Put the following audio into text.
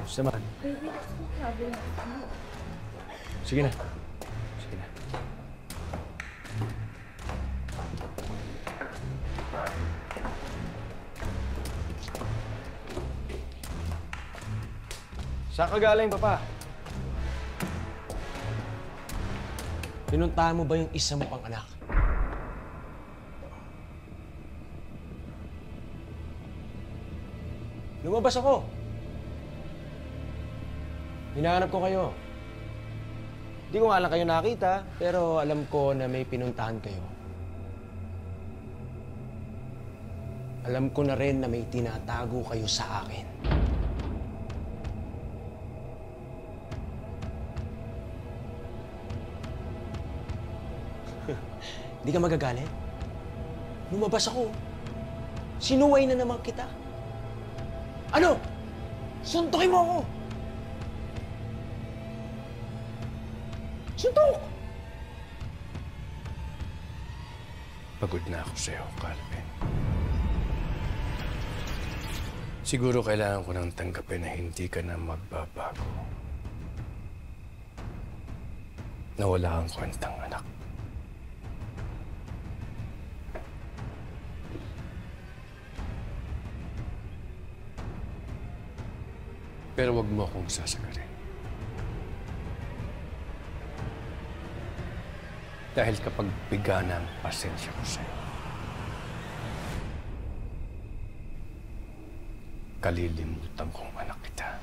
Samahan. Sige na. Sige na. Saan ka galing, Papa? Pinuntahan mo ba yung isa mo pang anak? Lumabas ako. Hinahanap ko kayo. Hindi ko nga lang kayo nakita, pero alam ko na may pinuntahan kayo. Alam ko na rin na may tinatago kayo sa akin. Hindi ka magagalit? Lumabas ako. Sinuway na naman kita. Ano? Suntukin mo ako! Suntok! Pagod na ako sa'yo, Calvin. Siguro kailangan ko nang tanggapin na hindi ka na magbabago. Na wala kang kwentang anak. Pero wag mo akong sasagalin. Dahil kapag bigana ang pasensya ko sa'yo, kalilimutan kong anak kita.